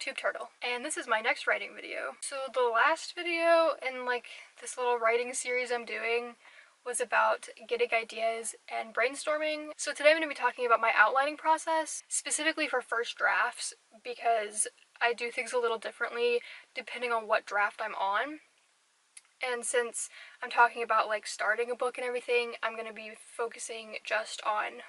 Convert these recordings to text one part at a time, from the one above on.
Tube Turtle, and this is my next writing video. So the last video in like this little writing series I'm doing was about getting ideas and brainstorming. So today I'm going to be talking about my outlining process, specifically for first drafts, because I do things a little differently depending on what draft I'm on. And since I'm talking about like starting a book and everything, I'm going to be focusing just on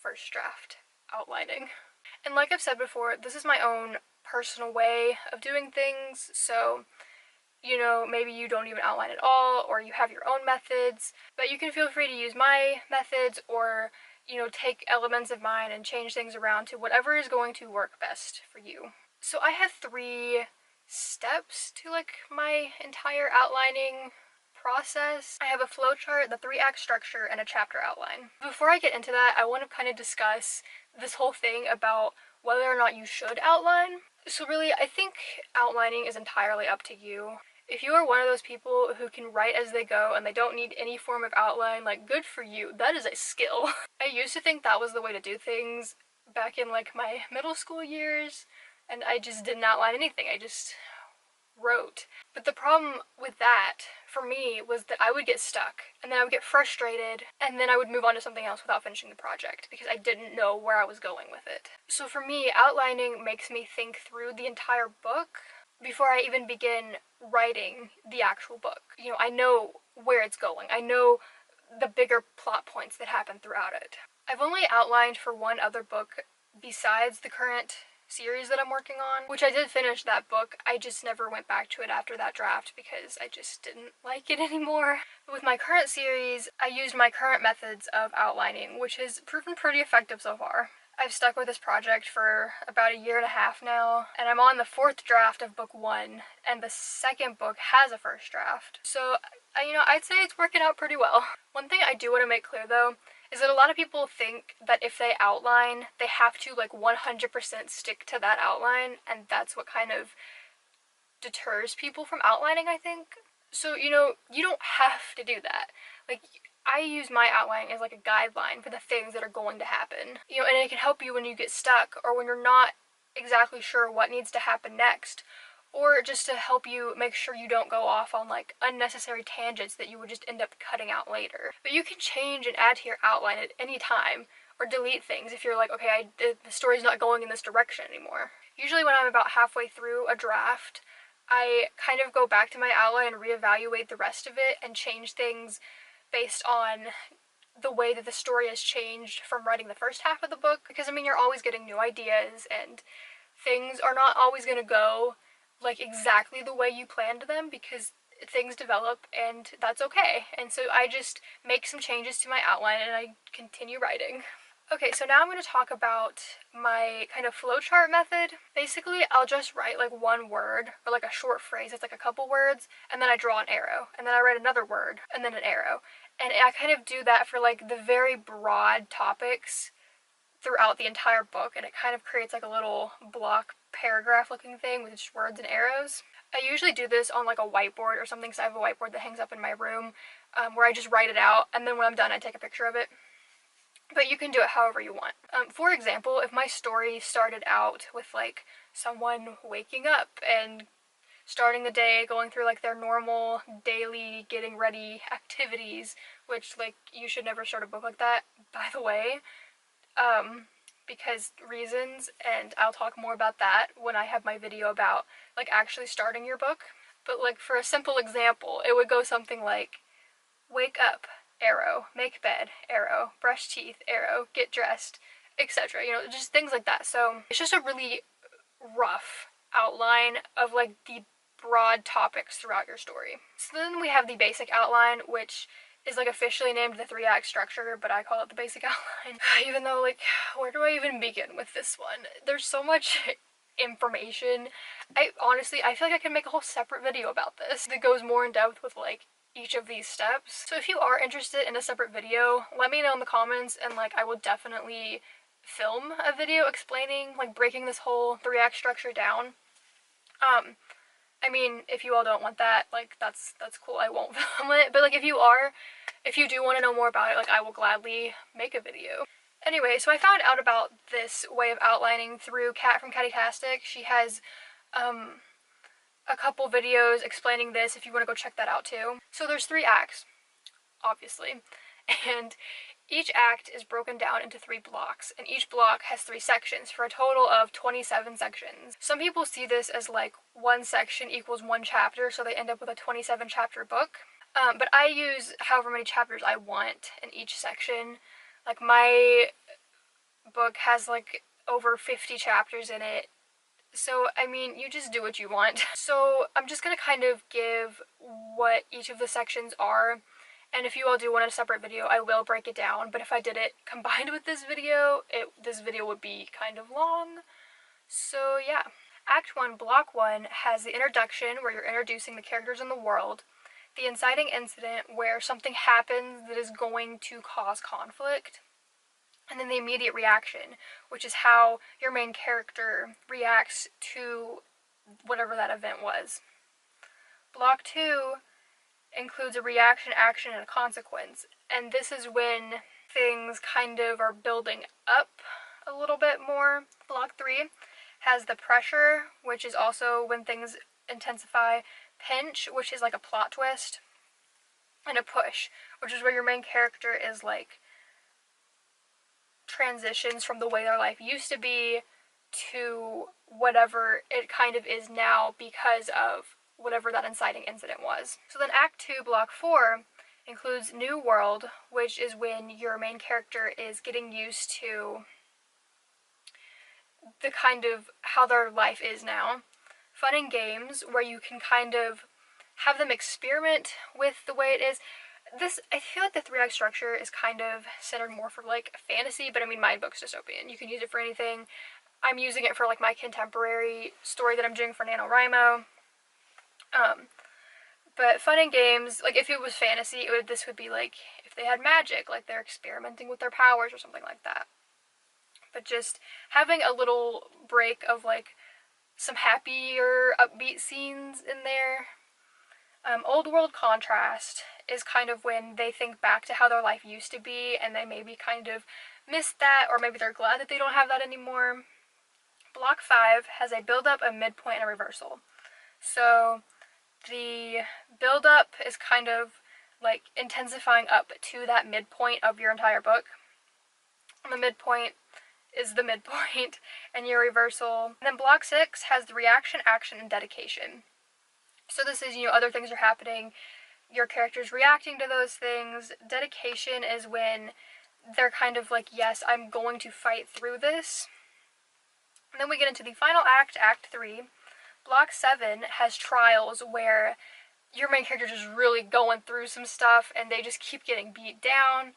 first draft outlining. And like I've said before, this is my own personal way of doing things, so you know, maybe you don't even outline at all, or you have your own methods, but you can feel free to use my methods or, you know, take elements of mine and change things around to whatever is going to work best for you. So I have 3 steps to like my entire outlining process. I have a flowchart, the 3-act structure, and a chapter outline. Before I get into that, I want to kind of discuss this whole thing about whether or not you should outline. So really, I think outlining is entirely up to you. If you are one of those people who can write as they go and they don't need any form of outline, like, good for you. That is a skill. I used to think that was the way to do things back in like my middle school years, and I just didn't outline anything. I just wrote. But the problem with that for me was that I would get stuck and then I would get frustrated and then I would move on to something else without finishing the project because I didn't know where I was going with it. So for me, outlining makes me think through the entire book before I even begin writing the actual book. You know, I know where it's going. I know the bigger plot points that happen throughout it. I've only outlined for one other book besides the current series that I'm working on, which I did finish that book. I just never went back to it after that draft because I just didn't like it anymore. With my current series, I used my current methods of outlining, which has proven pretty effective so far. I've stuck with this project for about 1.5 years now, and I'm on the 4th draft of book 1, and the 2nd book has a first draft. So, you know, I'd say it's working out pretty well. One thing I do want to make clear though is that a lot of people think that if they outline, they have to like 100% stick to that outline, and that's what kind of deters people from outlining, I think. So, you know, you don't have to do that. Like, I use my outline as like a guideline for the things that are going to happen. You know, and it can help you when you get stuck or when you're not exactly sure what needs to happen next, or just to help you make sure you don't go off on like unnecessary tangents that you would just end up cutting out later. But you can change and add to your outline at any time, or delete things if you're like, okay, the story's not going in this direction anymore. Usually when I'm about halfway through a draft, I kind of go back to my outline and reevaluate the rest of it and change things based on the way that the story has changed from writing the first half of the book, because I mean, you're always getting new ideas and things are not always going to go like exactly the way you planned them because things develop and that's okay. And so I just make some changes to my outline and I continue writing. Okay, so now I'm going to talk about my kind of flowchart method. Basically, I'll just write like one word or like a short phrase. It's like a couple words, and then I draw an arrow, and then I write another word, and then an arrow. And I kind of do that for like the very broad topics throughout the entire book, and it kind of creates like a little block paragraph looking thing with just words and arrows. I usually do this on like a whiteboard or something, so I have a whiteboard that hangs up in my room where I just write it out, and then when I'm done I take a picture of it. But you can do it however you want. For example, if my story started out with like someone waking up and starting the day, going through like their normal daily getting ready activities, which like you should never start a book like that, by the way, because reasons, and I'll talk more about that when I have my video about like actually starting your book. But like for a simple example, it would go something like, wake up, arrow, make bed, arrow, brush teeth, arrow, get dressed, etc. You know, just things like that. So it's just a really rough outline of like the broad topics throughout your story. So then we have the basic outline, which is like officially named the 3-act structure, but I call it the basic outline. Even though, like, where do I even begin with this one? There's so much information. I feel like I can make a whole separate video about this that goes more in depth with like each of these steps. So if you are interested in a separate video, let me know in the comments, and like I will definitely film a video explaining, like breaking this whole 3-act structure down. I mean, if you all don't want that, like that's cool, I won't film it, but like if you do want to know more about it, like I will gladly make a video. Anyway, so I found out about this way of outlining through Kat from Cattytastic. She has a couple videos explaining this if you want to go check that out too. So there's 3 acts, obviously, and each act is broken down into 3 blocks, and each block has 3 sections for a total of 27 sections. Some people see this as like 1 section equals 1 chapter, so they end up with a 27 chapter book. But I use however many chapters I want in each section. Like my book has like over 50 chapters in it. So, I mean, you just do what you want. So, I'm just gonna kind of give what each of the sections are, and if you all do want a separate video, I will break it down, but if I did it combined with this video, this video would be kind of long. So, yeah. Act 1, Block 1, has the introduction, where you're introducing the characters in the world, the inciting incident, where something happens that is going to cause conflict, and then the immediate reaction, which is how your main character reacts to whatever that event was. Block 2 includes a reaction, action, and a consequence, and this is when things kind of are building up a little bit more. Block 3 has the pressure, which is also when things intensify, pinch, which is like a plot twist, and a push, which is where your main character is like transitions from the way their life used to be to whatever it kind of is now because of whatever that inciting incident was. So then Act 2, Block 4 includes New World, which is when your main character is getting used to the kind of how their life is now. Fun and Games, where you can kind of have them experiment with the way it is. I feel like the 3-act structure is kind of centered more for like fantasy, but I mean, my book's dystopian. You can use it for anything. I'm using it for like my contemporary story that I'm doing for NaNoWriMo. But Fun and Games, like if it was fantasy, this would be like if they had magic, like they're experimenting with their powers or something like that. But just having a little break of like some happier, upbeat scenes in there. Old World Contrast is kind of when they think back to how their life used to be and they maybe kind of miss that, or maybe they're glad that they don't have that anymore. Block 5 has a build-up, a midpoint, and a reversal. So the build-up is kind of like intensifying up to that midpoint of your entire book. And the midpoint is the midpoint, and your reversal. And then Block 6 has the reaction, action, and dedication. So this is, other things are happening, your character's reacting to those things. Dedication is when they're kind of like, yes, I'm going to fight through this. And then we get into the final act, Act 3. Block 7 has trials, where your main character is really going through some stuff and they just keep getting beat down.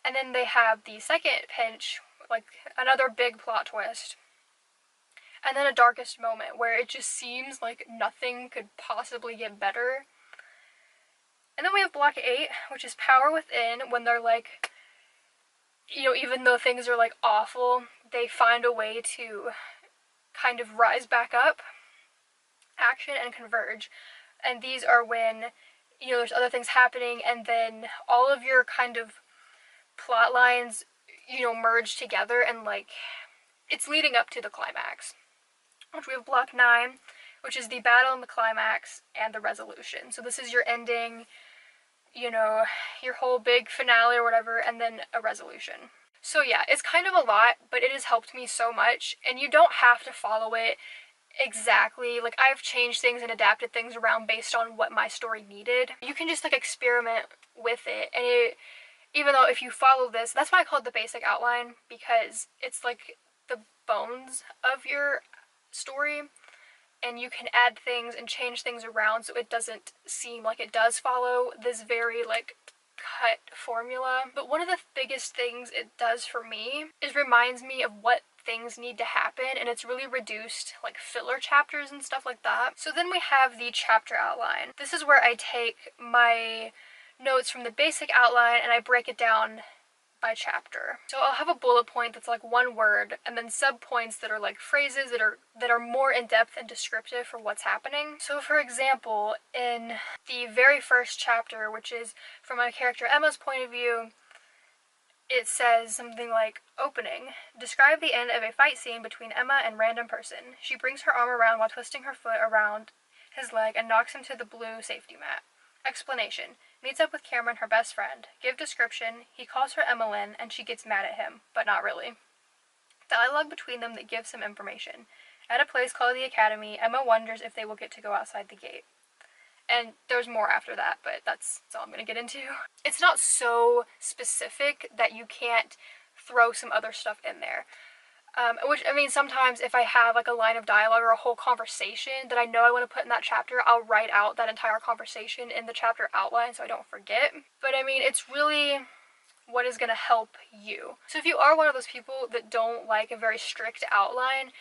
And then they have the second pinch, like another big plot twist. And then a darkest moment, where it just seems like nothing could possibly get better. And then we have Block 8, which is Power Within, when they're like, even though things are like awful, they find a way to kind of rise back up. Action and Converge. And these are when, there's other things happening, and then all of your kind of plot lines, merge together, and like, it's leading up to the climax. Which we have Block 9, which is the battle and the climax and the resolution. So this is your ending, your whole big finale or whatever, and then a resolution. So yeah, it's kind of a lot, but it has helped me so much, and you don't have to follow it exactly. Like, I've changed things and adapted things around based on what my story needed. You can just like experiment with it, and even though if you follow this, that's why I call it the basic outline, because it's like the bones of your story, and you can add things and change things around so it doesn't seem like it does follow this very like cut formula. But one of the biggest things it does for me is reminds me of what things need to happen, and it's really reduced like filler chapters and stuff like that. So then we have the chapter outline. This is where I take my notes from the basic outline and I break it down by chapter. So I'll have a bullet point that's like one word, and then sub-points that are like phrases that are more in-depth and descriptive for what's happening. So for example, in the very first chapter, which is from my character Emma's point of view, it says something like, opening. Describe the end of a fight scene between Emma and random person. She brings her arm around while twisting her foot around his leg and knocks him to the blue safety mat. Explanation. Meets up with Cameron, her best friend. Give description. He calls her Emmeline and she gets mad at him, but not really. Dialogue between them that gives some information. At a place called the Academy, Emma wonders if they will get to go outside the gate. And there's more after that, but that's all I'm going to get into. It's not so specific that you can't throw some other stuff in there. Which, I mean, sometimes if I have like a line of dialogue or a whole conversation that I know I want to put in that chapter, I'll write out that entire conversation in the chapter outline so I don't forget. But I mean, it's really what is going to help you. So if you are one of those people that don't like a very strict outline,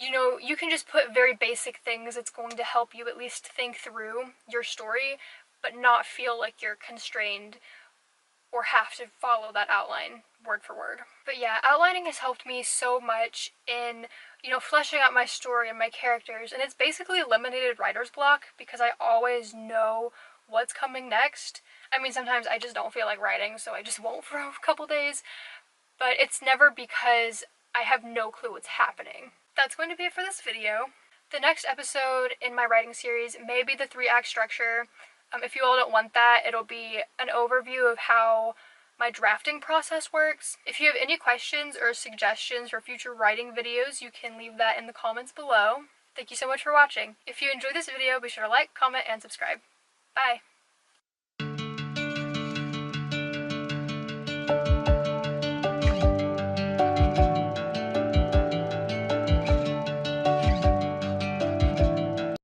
you know, you can just put very basic things that's going to help you at least think through your story, but not feel like you're constrained or have to follow that outline word for word. But yeah, outlining has helped me so much in, you know, fleshing out my story and my characters, and it's basically eliminated writer's block because I always know what's coming next. I mean, sometimes I just don't feel like writing, so I just won't for a couple days, but it's never because I have no clue what's happening. That's going to be it for this video. The next episode in my writing series may be the 3-act structure. If you all don't want that, it'll be an overview of how my drafting process works. If you have any questions or suggestions for future writing videos, you can leave that in the comments below. Thank you so much for watching. If you enjoyed this video, be sure to like, comment, and subscribe. Bye!